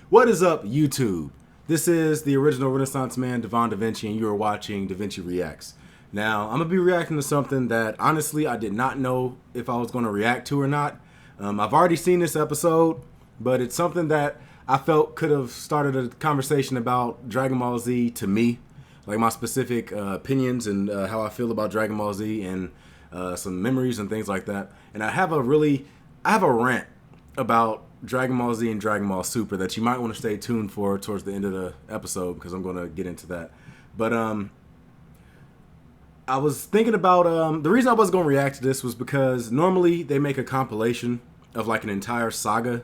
What is up, YouTube? This is the original Renaissance man, Devon DaVinci, and you are watching DaVinci Reacts. Now, I'm going to be reacting to something that, honestly, I did not know if I was going to react to or not. I've already seen this episode, but it's something that I felt could have started a conversation about Dragon Ball Z to me, like my specific opinions and how I feel about Dragon Ball Z and some memories and things like that. And I have a rant about Dragon Ball Z and Dragon Ball Super that you might want to stay tuned for towards the end of the episode, because I'm going to get into that. But I was thinking about the reason I was going to react to this was because normally they make a compilation of like an entire saga,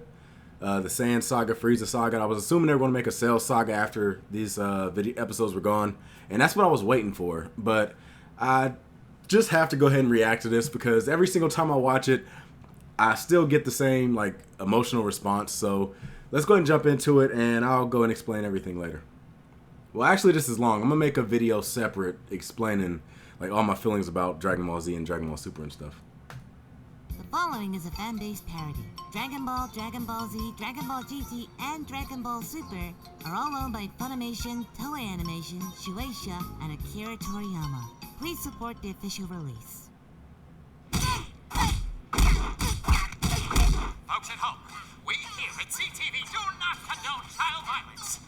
the Saiyan saga, Frieza saga. I was assuming they were going to make a Cell saga after these episodes were gone, and that's what I was waiting for. But I just have to go ahead and react to this because every single time I watch it, I still get the same like emotional response. So let's go ahead and jump into it, and I'll go and explain everything later. Well, actually, this is long. I'm gonna make a video separate explaining like all my feelings about Dragon Ball Z and Dragon Ball Super and stuff. The following is a fan-based parody. Dragon Ball, Dragon Ball Z, Dragon Ball GT, and Dragon Ball Super are all owned by Funimation, Toei Animation, Shueisha, and Akira Toriyama. Please support the official release. Folks at home, we here at CTV do not condone child violence.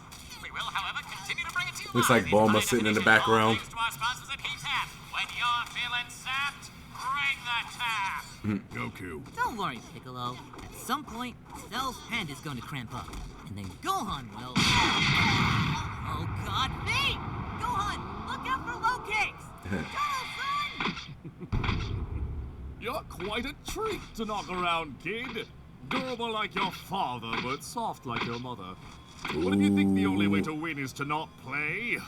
We will, however, continue to bring it to you. Looks like Bulma sitting in the background. To our sponsors at P-Tap. When you're feeling sapped, bring the tap. Goku. Don't worry, Piccolo. At some point, Cell's hand is going to cramp up. And then Gohan will... Oh, God, me! Gohan, look out for low kicks! Go, son! You're quite a treat to knock around, kid. Durable like your father, but soft like your mother. But if you think the only way to win is to not play,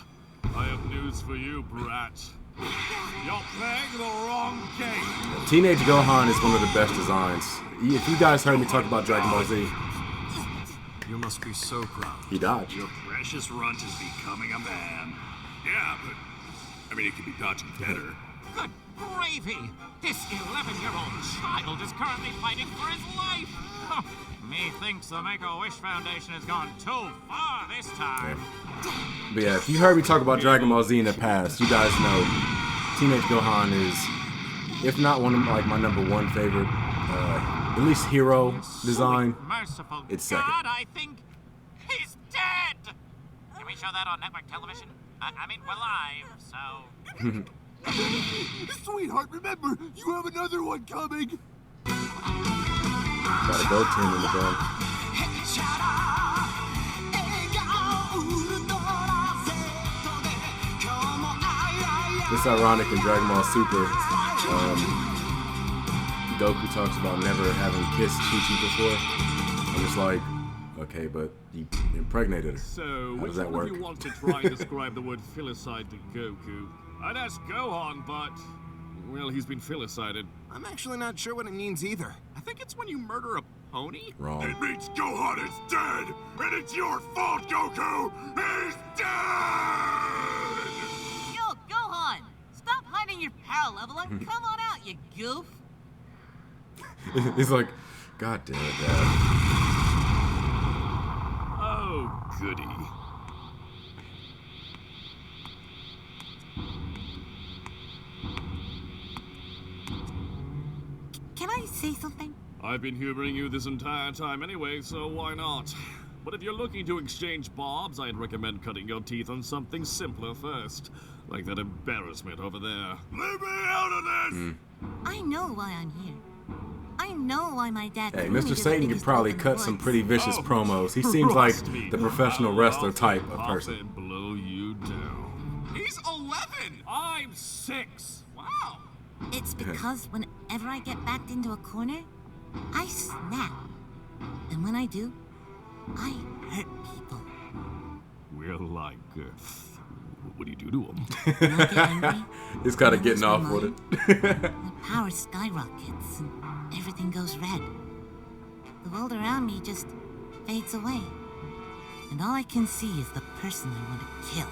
I have news for you, brat. You're playing the wrong game. Teenage Gohan is one of the best designs. If you guys heard me talk about Dragon Ball Z, You must be so proud. he dodged. Your precious runt is becoming a man. Yeah, but I mean, he could be dodging better. Good gravy! This 11-year-old child is currently fighting for his life! Methinks the Make-A-Wish Foundation has gone too far this time. But yeah, if you heard me talk about Dragon Ball Z in the past, you guys know Teenage Gohan is, if not one of like my #1 favorite, at least hero design. Sweet, merciful It's second. God, I think he's dead! Can we show that on network television? I mean, we're live, so... Sweetheart, remember, you have another one coming. Got a goat team in the band. It's ironic in Dragon Ball Super, Goku talks about never having kissed Chi-Chi before. I'm just like, okay, but he impregnated her. So, How which does that one work? of you want to try and describe the word filicide to Goku? I'd ask Gohan, but, well, he's been filicided. I'm actually not sure what it means either. I think it's when you murder a pony? Wrong. It means Gohan is dead, and it's your fault, Goku! He's dead! Yo, Gohan! Stop hiding your power level and come on out, you goof! He's like, God damn it, Dad. Oh, goody. Can I say something? I've been humoring you this entire time anyway, so why not? But if you're looking to exchange bobs, I'd recommend cutting your teeth on something simpler first. Like that embarrassment over there. Leave me out of this! I know why I'm here. I know why my dad... Hey, threw me to Mr. the Satan could biggest probably hole in cut the some woods. pretty vicious Oh, promos. He seems like trust me. the professional wrestler type of I'll person. then blow you down. He's 11! I'm 6! Wow! It's because whenever I get backed into a corner, I snap. And when I do, I hurt people. We're like, what do you do to him? When I get angry, He's kind of I getting lose my off with mind. it. my power skyrockets and everything goes red. The world around me just fades away. And all I can see is the person I want to kill.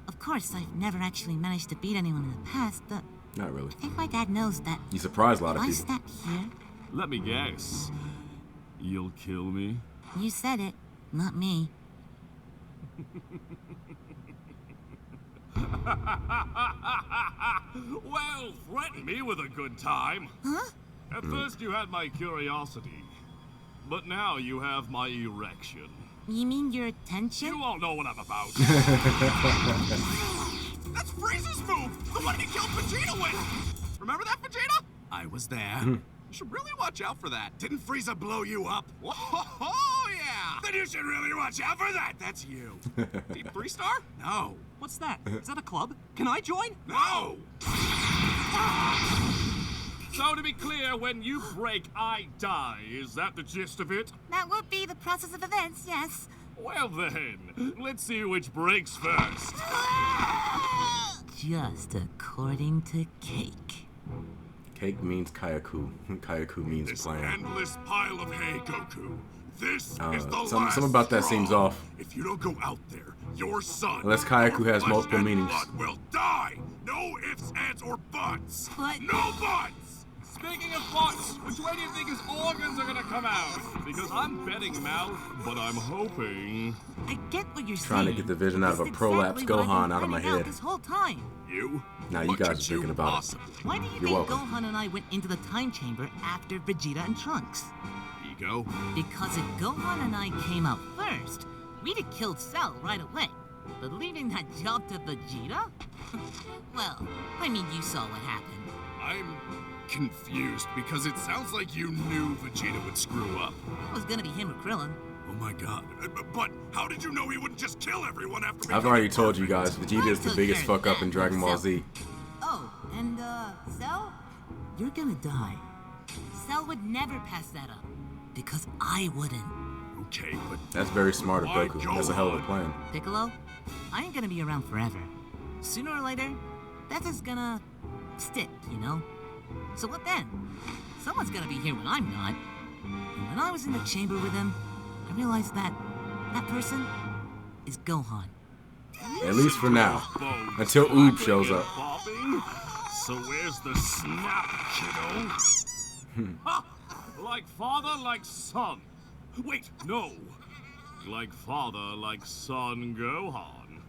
Of course, I've never actually managed to beat anyone in the past, but Not really. I think my dad knows that You surprised a lot if of I people. snap here, Let me guess. You'll kill me? you said it. Not me. Well, threaten me with a good time. Huh? At first you had my curiosity, but now you have my erection. You mean your attention? You all know what I'm about. That's Frieza's move! The one he killed Vegeta with! Remember that, Vegeta? I was there. You should really watch out for that. Didn't Frieza blow you up? Oh, yeah! Then you should really watch out for that! That's you. Team 3-star? No. What's that? Is that a club? Can I join? No! So to be clear, when you break, I die. Is that the gist of it? That would be the process of events, yes. Well then, let's see which breaks first. Just according to Cake. Cake means Kayaku. Kayaku means This plan. endless pile of hay, Goku. This is the last Something about that straw. seems off. If you don't go out there, your son, Unless Kayaku your has flesh multiple and meanings. blood will die. No ifs, ands, or buts. But- No buts. Speaking of butts, which way do you think his organs are gonna come out? Because I'm betting mouth, but I'm hoping. I get what you're Trying to saying. get the vision out of a That's prolapsed exactly what I've Gohan been out of my finding out head. This whole time. You? Now you What guys could are thinking you about it. possibly- Why do you You're think welcome. Gohan and I went into the time chamber after Vegeta and Trunks? Ego? Because if Gohan and I came out first, we'd have killed Cell right away. But leaving that job to Vegeta? Well, I mean, you saw what happened. I'm confused because it sounds like you knew Vegeta would screw up. It was gonna be him or Krillin. Oh my god. But how did you know he wouldn't just kill everyone after I've already told you guys, Vegeta is the took biggest care of fuck up that in Dragon Ball myself. Z. Oh, and, Cell? You're gonna die. Cell would never pass that up. Because I wouldn't. Okay, but That's very smart of Why Goku. That's a hell of a Gohan? plan. Piccolo, I ain't gonna be around forever. Sooner or later, that's just gonna stick, you know? So what then? Someone's gonna be here when I'm not. And when I was in the chamber with him, I realized that that person is Gohan. At least for now. Bones Until Oob shows up. bobbing. So where's the snap, kiddo? Ha! Like father, like son. Wait, no. Like father, like son, Gohan.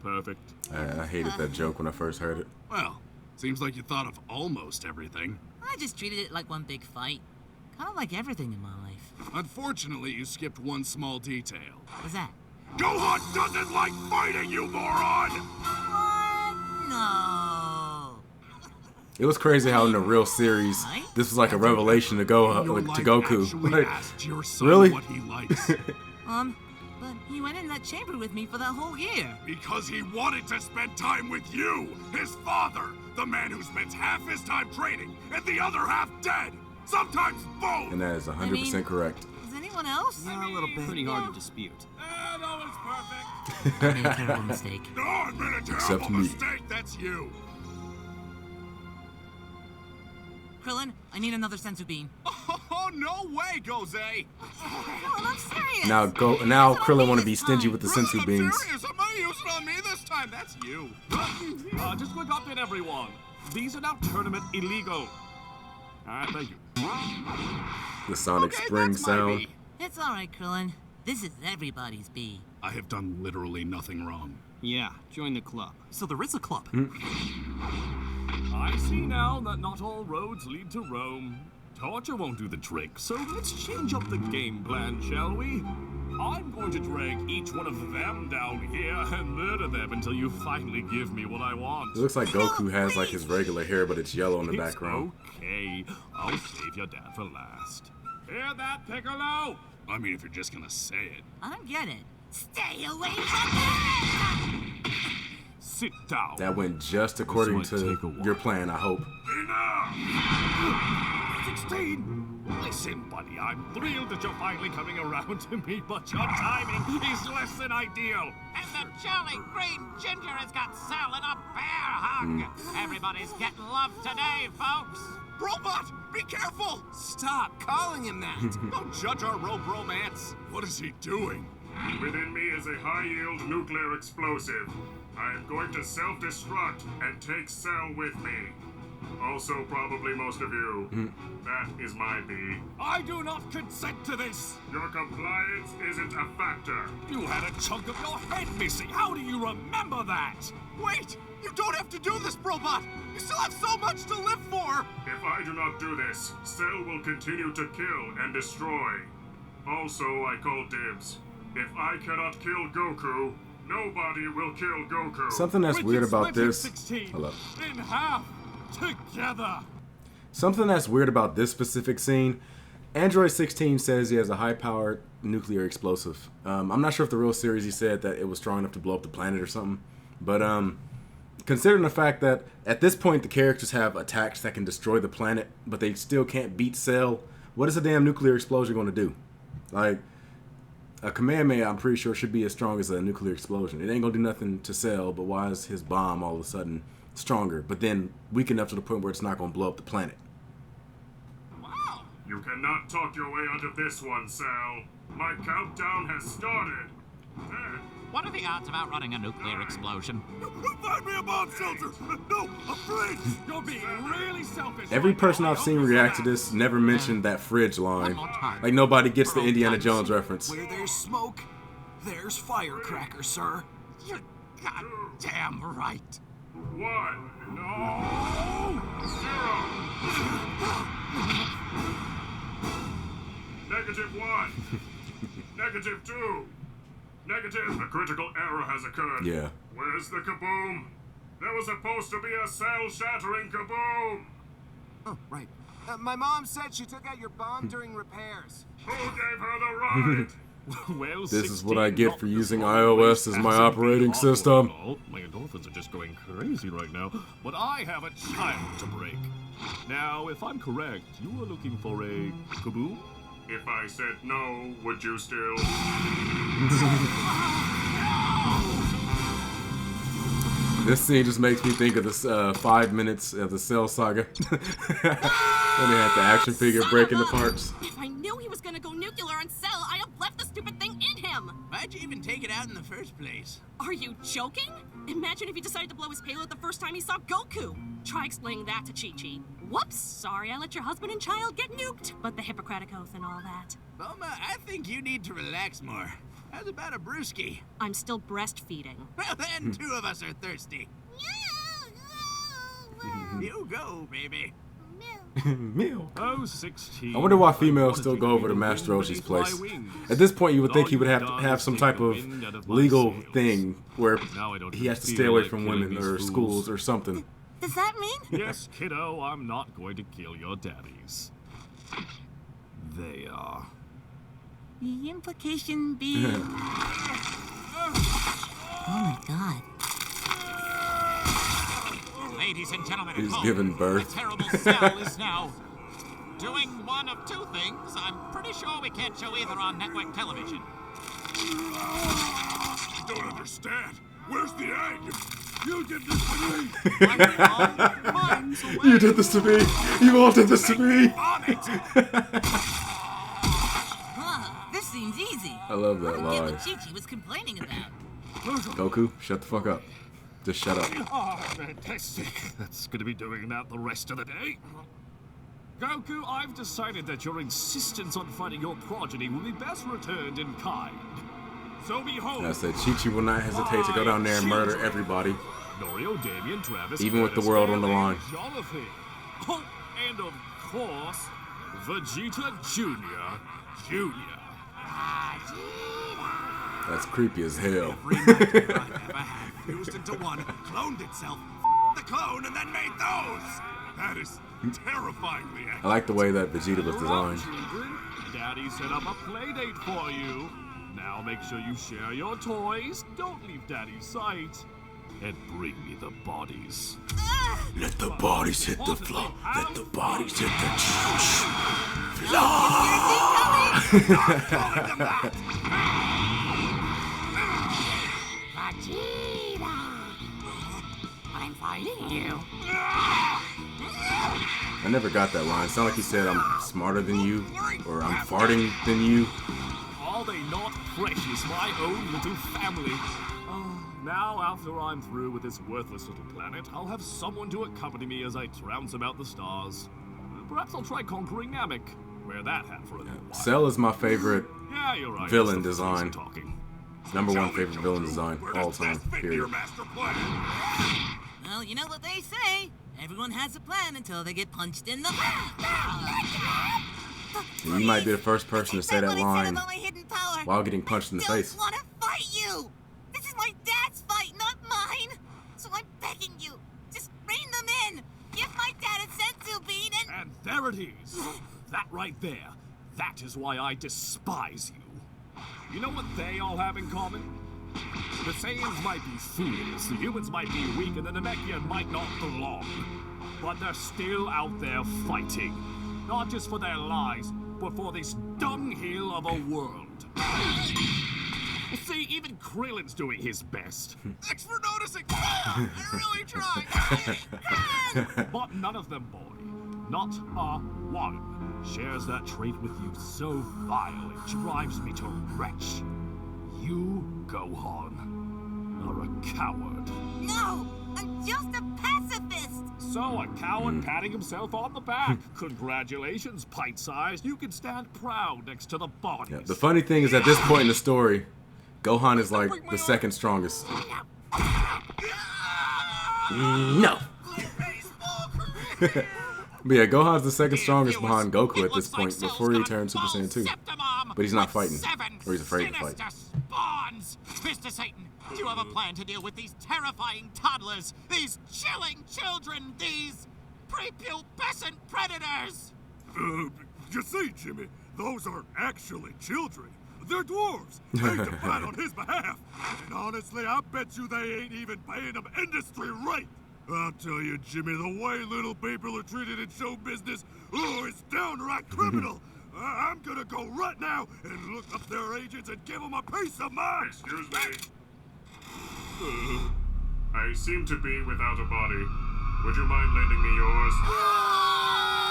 Perfect. I hated that joke when I first heard it. well, seems like you thought of almost everything. I just treated it like one big fight. Kind of like everything in my life. Unfortunately, you skipped one small detail. What's that? Gohan doesn't like fighting, you moron! What? No. It was crazy how in the real series, this was like a revelation to Your life Goku. actually Like, asked your son really? what he likes. But he went in that chamber with me for that whole year. Because he wanted to spend time with you, his father, the man who spends half his time training and the other half dead. Sometimes both. and that is 100% correct. Is anyone else? Yeah, a little bit. Pretty hard to dispute. No one's perfect. I made a terrible mistake. No, I made a Except terrible me. mistake. That's you. Krillin, I need another sensu bean. Oh, no way, Goze. Krillin, I'm serious. Now Krillin want to be stingy with the sensu beans. I'm serious. I'm not using on me this time. That's you. Just quick update, everyone. These are now tournament illegal. Alright, thank you. The Sonic Spring that's my sound. B. It's alright, Krillin. This is everybody's B. I have done literally nothing wrong. Yeah, join the club. So there is a club. I see now that not all roads lead to Rome. Torture won't do the trick, so let's change up the game plan, shall we? I'm going to drag each one of them down here and murder them until you finally give me what I want. It looks like Goku has like his regular hair, but it's yellow in the It's background. okay. I'll save your dad for last. Hear that, Piccolo? I mean, if you're just gonna say it. I don't get it. Stay away from me! Sit down. That went just according This might take a to while. your plan, I hope. Enough! 16! Listen, buddy, I'm thrilled that you're finally coming around to me, but your timing is less than ideal. And the jolly green ginger has got Cell in a bear hug. Everybody's getting love today, folks. Robot, be careful! Stop calling him that. Don't judge our rope romance. What is he doing? Within me is a high-yield nuclear explosive. I am going to self-destruct and take Cell with me. Also, probably most of you. That is my B. I do not consent to this! Your compliance isn't a factor. You had a chunk of your head missing. How do you remember that? Wait! You don't have to do this, robot! You still have so much to live for! If I do not do this, Cell will continue to kill and destroy. Also, I call dibs. If I cannot kill Goku, nobody will kill Goku. Something that's weird about this. 16 Hello. in half together. Something that's weird about this specific scene. Android 16 says he has a high-powered nuclear explosive. I'm not sure if the real series he said that it was strong enough to blow up the planet or something. But considering the fact that at this point the characters have attacks that can destroy the planet, but they still can't beat Cell, what is a damn nuclear explosion going to do? Like, a Kamehameha, I'm pretty sure, should be as strong as a nuclear explosion. It ain't going to do nothing to Cell, but why is his bomb all of a sudden stronger, but then weak enough to the point where it's not going to blow up the planet? Wow! You cannot talk your way out of this one, Cell. My countdown has started. 10. What are the odds of outrunning a nuclear explosion? Find me a bomb shelter! No, a fridge! You're being really selfish. Every right person now. I've seen react to this never mentioned that fridge line. One more time. Like, nobody gets the Indiana Jones reference. Where there's smoke, there's firecracker, sir. You're goddamn right. 1. No! 0. -1. -2. Negative. A critical error has occurred. Yeah. Where's the kaboom? There was supposed to be a cell-shattering kaboom. Oh, right. My mom said she took out your bomb during repairs. Who gave her the right? Well, This is what 16 I get not for the using smallest iOS as my assassin operating in system. Hogwarts. My endorphins are just going crazy right now, but I have a child to break. Now, if I'm correct, you are looking for a kaboom? If I said no, would you still? This scene just makes me think of this 5 minutes of the Cell saga. When they had the action figure break into parts. If I knew he was gonna go nuclear and Cell, I'd have left the stupid thing in him! Why'd you even take it out in the first place? Are you joking? Imagine if he decided to blow his payload the first time he saw Goku! Try explaining that to Chi-Chi. Whoops! Sorry I let your husband and child get nuked, but the Hippocratic Oath and all that. Bulma, I think you need to relax more. How's about a brewski? I'm still breastfeeding. Well, then 2 of us are thirsty. You go, baby. Meow. Oh, 16. I wonder why females still go over to Master Roshi's place. At this point, you would think he would have to have some type of legal thing where he has to stay away from women or schools or something. Does that mean? Yes, kiddo, I'm not going to kill your daddies. They are. The implication being... Oh my god. Ladies and gentlemen at He's home, given birth. the terrible Cell is now doing one of 2 things. I'm pretty sure we can't show either on network television. I don't understand. Where's the egg? You did this to me. You did this to me! You all did this to me! This seems easy. I love that Get line. what Chi-Chi was complaining about. Goku, shut the fuck up. Just shut up. Ah, fantastic. That's going to be doing that the rest of the day. Goku, I've decided that your insistence on fighting your progeny will be best returned in kind. So behold. I said Chi-Chi will not hesitate to go down there and murder everybody. Norio, Damien, Travis, Even with the Curtis, world on the Stanley, line. Jonathan. Oh, and of course, Vegeta Jr. Jr. That's creepy as hell. Every magic I've ever had fused into one, cloned itself, the clone, and then made those! That is terrifyingly accurate. I like the way that Vegeta was Well, designed. children, Daddy set up a play date for you. Now make sure you share your toys, don't leave Daddy's sight, and bring me the bodies. Let the bodies hit the floor. Let the bodies hit the Vegeta! I'm fighting you. I never got that line. It sounded like he said I'm smarter than you, or I'm farting than you. Are they not precious, my own little family? Oh, Now, after I'm through with this worthless little planet, I'll have someone to accompany me as I trounce about the stars. Perhaps I'll try conquering Namek. Wear that hat for a little while. Cell is my favorite Yeah, you're right. villain It's the face design. talking. Number one favorite villain design all time. Period. Well, you know what they say. Everyone has a plan until they get punched in the... And you might be the first person to say that line while getting punched in the face. I don't want to fight you. This is my dad's fight, not mine. So I'm begging you, just rein them in. Give my dad a senzu bean And there it is. That right there. That is why I despise you. You know what they all have in common? The Saiyans might be fools, the humans might be weak, and the Namekian might not belong. But they're still out there fighting. Not just for their lives, but for this dunghill of a world. See, even Krillin's doing his best. Thanks for noticing. I really tried. But none of them, boy, not a one, shares that trait with you so vile it drives me to retch. You, Gohan, are a coward. No, I'm just a pacifist. So, a coward patting himself on the back. Congratulations, pint-sized. You can stand proud next to the bodies. Yeah, the funny thing is, at this point in the story, Gohan is like the second strongest. No. But yeah, Gohan's the second strongest behind Goku at this point before he turns Super Saiyan 2. But he's not fighting, or he's afraid to fight. Spawns! Mr. Satan, do you have a plan to deal with these terrifying toddlers, these chilling children, these prepubescent predators? You see, Jimmy, those aren't actually children. They're dwarves. Paid to fight on his behalf. And honestly, I bet you they ain't even paying them industry rate. I'll tell you, Jimmy, the way little people are treated in show business, it's downright criminal. I'm gonna go right now and look up their agents and give them a piece of mind. Excuse me. I seem to be without a body. Would you mind lending me yours?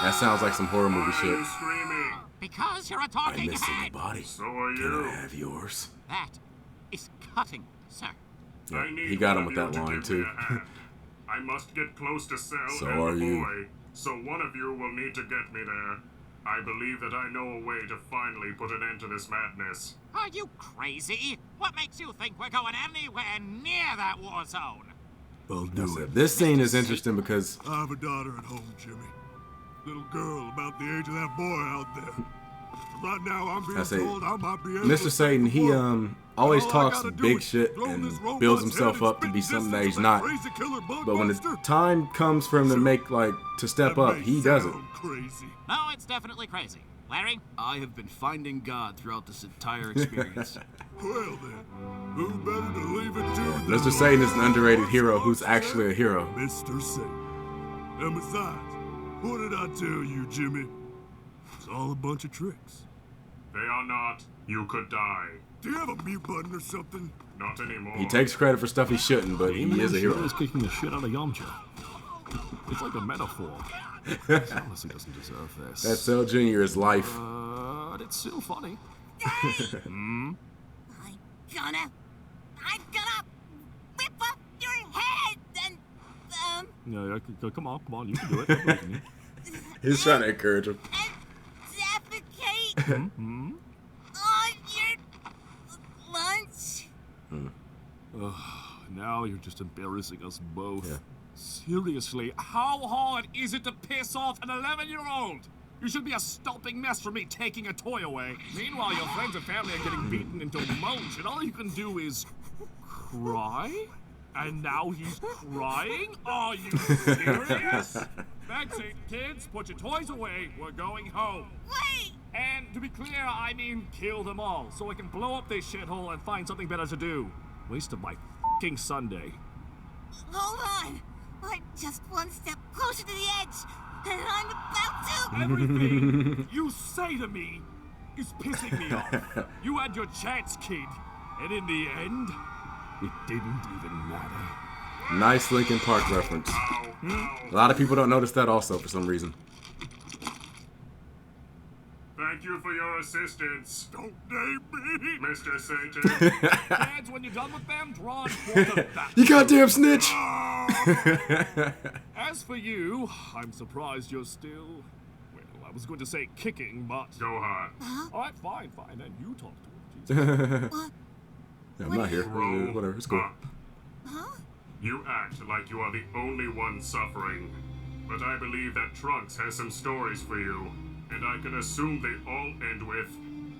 That sounds like some horror movie Why are shit. you screaming? Because you're a I'm talking missing a head. body. So are Can you. I have yours? That is cutting, sir. Yeah, I need he got him one with of that you to line give me too. a hand. I must get close to Cell So and are the you. boy, so one of you will need to get me there. I believe that I know a way to finally put an end to this madness. Are you crazy? What makes you think we're going anywhere near that war zone? I'll That's do it. it. This scene is interesting because I have a daughter at home, Jimmy. Little girl about the age of that boy out there. Right now, I'm being I say, told I might be able Mr. to Satan, save the he world. always All I talks gotta do big is shit throw and this robot's builds head himself in up to be spitting something that distance he's of not. crazy killer bug But when the monster. time comes for him to make to step up, That he may does it. sound Crazy. No, it's definitely crazy. Larry? I have been finding God throughout this entire experience. Well then, who better to leave it to than Mr. Satan is an underrated hero who's actually a hero. Mr. Satan. And besides, what did I tell you, Jimmy? It's all a bunch of tricks. They are not. You could die. Do you have a mute button or something? Not anymore. He takes credit for stuff he shouldn't, but he is a hero. is kicking the shit out of Yamcha. It's like a metaphor. He honestly doesn't deserve this. That Cell Jr. is life. But it's still funny. I'm gonna whip up your head and, Yeah, come on, you can do it. I'm believing you. He's trying to encourage him. and defecate on your lunch. Now you're just embarrassing us both. Yeah. Seriously, how hard is it to piss off an 11-year-old? You should be a stomping mess for me taking a toy away. Meanwhile, your friends and family are getting beaten into mulch, and all you can do is cry? And now he's crying? Are you serious? That's it, kids. Put your toys away. We're going home. Wait! And to be clear, I mean kill them all, so I can blow up this shithole and find something better to do. Waste of my f***ing Sunday. Hold on! I'm just one step closer to the edge, and I'm about to... Everything you say to me is pissing me off. You had your chance, kid, and in the end, it didn't even matter. Nice Linkin Park reference. A lot of people don't notice that also for some reason. Thank Thank you for your assistance. Don't name me. Mr. Satan. Lads, when you're done with them, draw and quarter back. You goddamn snitch! As for you, I'm surprised you're still... Well, I was going to say kicking, but... Gohan. Alright, fine. Then you talk to him. Jesus. Yeah, I'm not here. Grow Whatever, it's cool. up. You act like you are the only one suffering, but I believe that Trunks has some stories for you, and I can assume they all end with,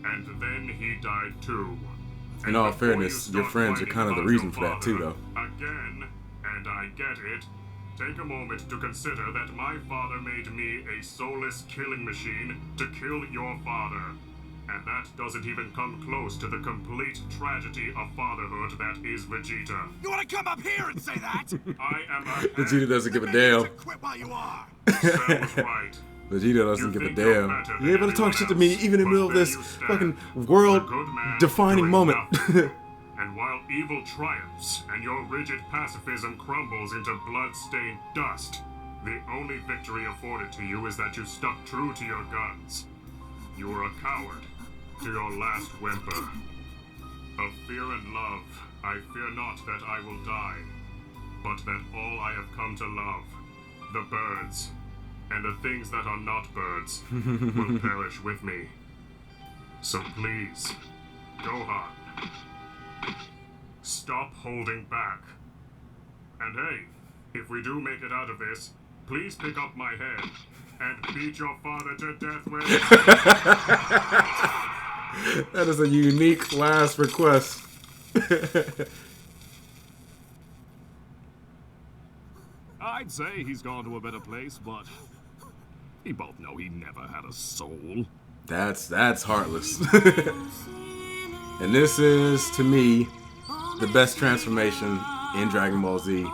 and then he died too. In all fairness, your friends are kind of the reason for that too, though. Again, and I get it, take a moment to consider that my father made me a soulless killing machine to kill your father. And that doesn't even come close to the complete tragedy of fatherhood that is Vegeta. You want to come up here and say that? I am a Vegeta doesn't give a damn. Quit while you are. That was right. Vegeta doesn't give a think you're damn. better You're able to than talk shit to anyone me else, even in the middle of but this there you stand. fucking A good man world-defining doing moment. nothing. And while evil triumphs and your rigid pacifism crumbles into blood-stained dust, the only victory afforded to you is that you stuck true to your guns. You were a coward to your last whimper. Of fear and love, I fear not that I will die, but that all I have come to love, the birds, and the things that are not birds, will perish with me. So please, Gohan, stop holding back. And hey, if we do make it out of this, please pick up my head and beat your father to death with it. That is a unique last request. I'd say he's gone to a better place, but... we both know he never had a soul. That's heartless. And this is, to me, the best transformation in Dragon Ball Z,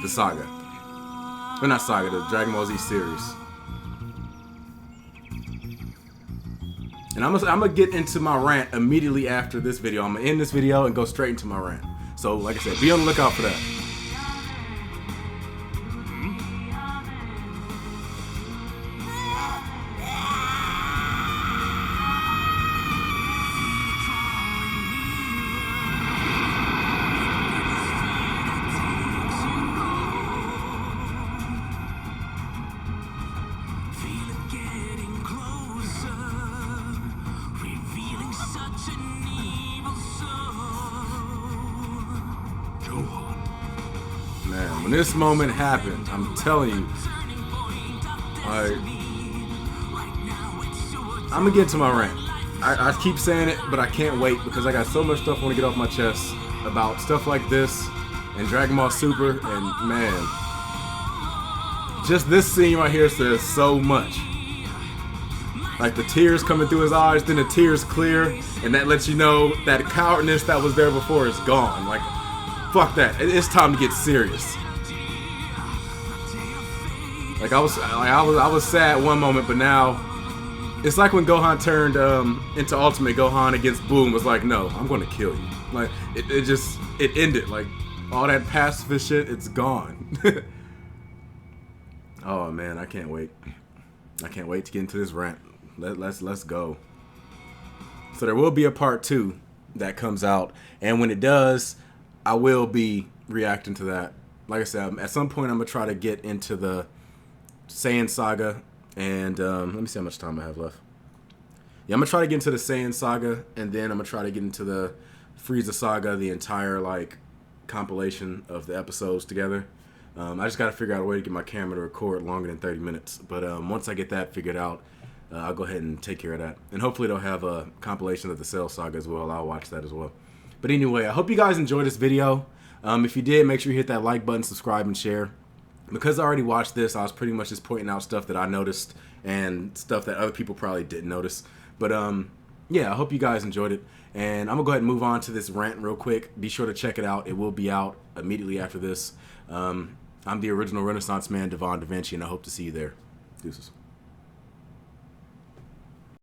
the saga. Well, not saga, the Dragon Ball Z series. And I'm gonna get into my rant immediately after this video. I'm gonna end this video and go straight into my rant. So, like I said, be on the lookout for that. Man, when this moment happened, I'm telling you, I'm gonna get to my rant. I keep saying it, but I can't wait because I got so much stuff I want to get off my chest about stuff like this and Dragon Ball Super, and man, just this scene right here says so much. Like the tears coming through his eyes, then the tears clear, and that lets you know that cowardness that was there before is gone. Like, fuck that. It's time to get serious. Like I was sad one moment, but now it's like when Gohan turned into Ultimate Gohan against Boom. Was like, no, I'm gonna kill you. Like it ended. Like all that pacifist shit, it's gone. Oh man, I can't wait. I can't wait to get into this rant. Let's go. So there will be a part 2 that comes out, and when it does, I will be reacting to that. Like I said, at some point I'm gonna try to get into the Saiyan saga, and let me see how much time I have left. Yeah, I'm gonna try to get into the Saiyan saga, and then I'm gonna try to get into the Frieza saga, the entire like compilation of the episodes together. I just gotta figure out a way to get my camera to record longer than 30 minutes. But once I get that figured out, I'll go ahead and take care of that. And hopefully they'll have a compilation of the Cell saga as well. I'll watch that as well. But anyway, I hope you guys enjoyed this video. If you did, make sure you hit that like button, subscribe, and share. Because I already watched this, I was pretty much just pointing out stuff that I noticed and stuff that other people probably didn't notice. But yeah, I hope you guys enjoyed it. And I'm going to go ahead and move on to this rant real quick. Be sure to check it out. It will be out immediately after this. I'm the original Renaissance man, Devon DaVinci, and I hope to see you there. Deuces.